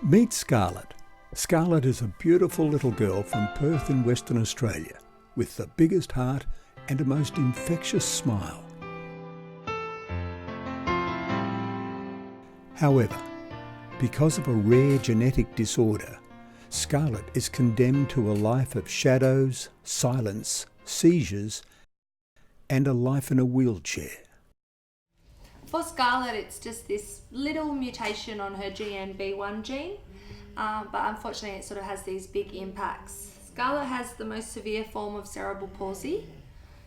Meet Scarlett. Scarlett is a beautiful little girl from Perth in Western Australia with the biggest heart and a most infectious smile. However, because of a rare genetic disorder, Scarlett is condemned to a life of shadows, silence, seizures, and a life in a wheelchair. For Scarlett, it's just this little mutation on her GNB1 gene, but unfortunately it sort of has these big impacts. Scarlett has the most severe form of cerebral palsy.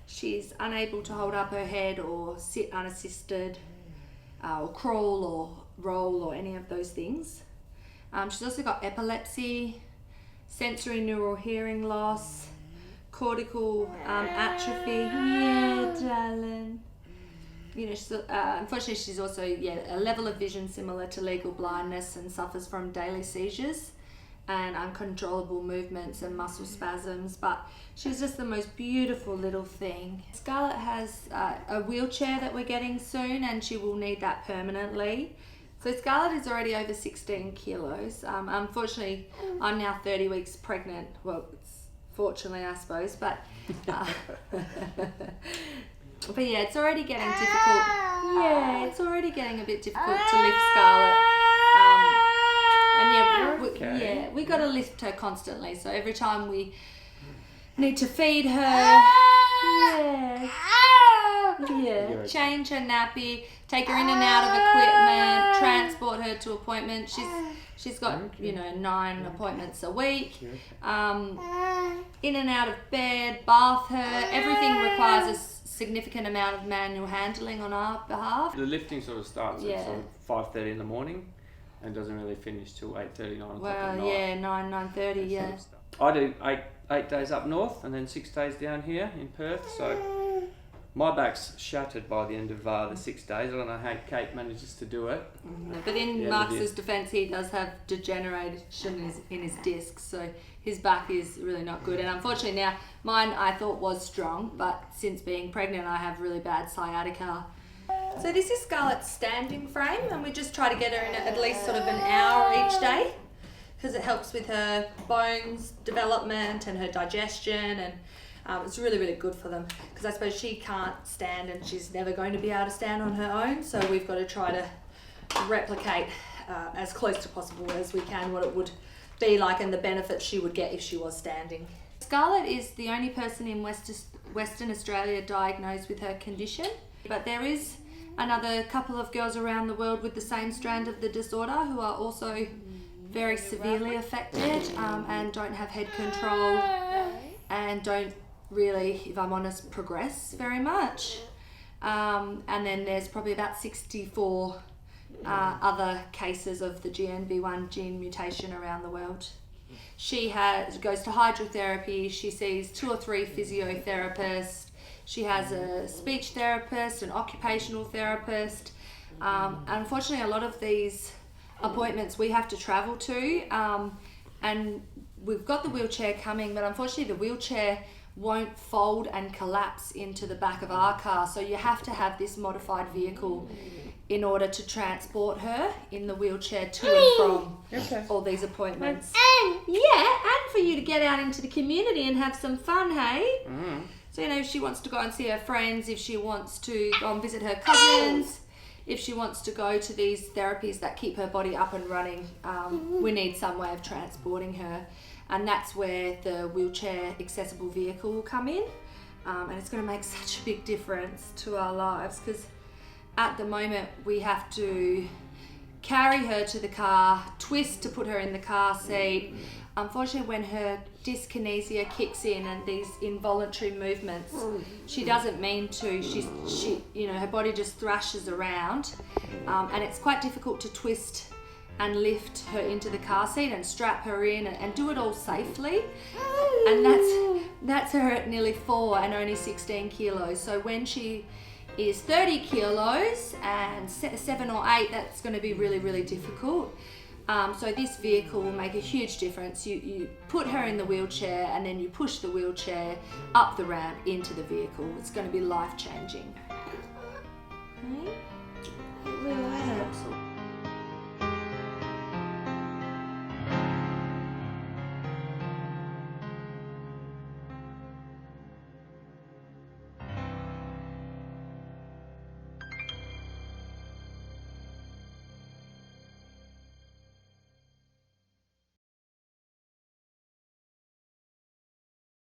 She's unable to hold up her head or sit unassisted, or crawl or roll or any of those things. She's also got epilepsy, sensory neural hearing loss, cortical atrophy. Yeah, darling. You know, unfortunately, she's also a level of vision similar to legal blindness and suffers from daily seizures and uncontrollable movements and muscle spasms. But she's just the most beautiful little thing. Scarlett has a wheelchair that we're getting soon, and she will need that permanently. So Scarlett is already over 16 kilos. Unfortunately, I'm now 30 weeks pregnant. Well, it's fortunately, I suppose, but. But yeah, it's already getting difficult. Yeah, it's already getting a bit difficult to lift Scarlett. And we got to lift her constantly. So every time we need to feed her, change her nappy, take her in and out of equipment, transport her to appointments. She's got 9 appointments a week. In and out of bed, bath her. Everything requires a significant amount of manual handling on our behalf. The lifting sort of starts at sort of 5:30 in the morning and doesn't really finish till 8:30, 9 o'clock at night. Yeah, 9:30, yeah. I do eight days up north and then 6 days down here in Perth, so my back's shattered by the end of the 6 days. I don't know how Kate manages to do it. But in Marcus's defence, he does have degeneration in his discs, so his back is really not good. And unfortunately now, mine I thought was strong, but since being pregnant I have really bad sciatica. So this is Scarlett's standing frame, and we just try to get her in at least sort of an hour each day, because it helps with her bones development and her digestion, and it's really, really good for them, because I suppose she can't stand and she's never going to be able to stand on her own, so we've got to try to replicate as close to possible as we can what it would be like and the benefits she would get if she was standing. Scarlett is the only person in Western Australia diagnosed with her condition, but there is another couple of girls around the world with the same strand of the disorder who are also very severely affected and don't have head control and don't really, if I'm honest, progress very much. And then there's probably about 64 other cases of the GNB1 gene mutation around the world. She goes to hydrotherapy, she sees 2 or 3 physiotherapists, she has a speech therapist, an occupational therapist. Unfortunately, a lot of these appointments we have to travel to, and we've got the wheelchair coming, but unfortunately the wheelchair won't fold and collapse into the back of our car, so you have to have this modified vehicle in order to transport her in the wheelchair to and from all these appointments. And for you to get out into the community and have some fun, hey? So if she wants to go and see her friends, if she wants to go and visit her cousins, if she wants to go to these therapies that keep her body up and running, we need some way of transporting her. And that's where the wheelchair accessible vehicle will come in. And it's going to make such a big difference to our lives, because at the moment we have to carry her to the car, twist to put her in the car seat. Unfortunately, when her dyskinesia kicks in and these involuntary movements, she doesn't mean to, her body just thrashes around, and it's quite difficult to twist and lift her into the car seat and strap her in and do it all safely. And that's her at nearly 4 and only 16 kilos. So when she is 30 kilos and 7 or 8, that's going to be really, really difficult. So this vehicle will make a huge difference. You put her in the wheelchair and then you push the wheelchair up the ramp into the vehicle. It's going to be life-changing. It really helps.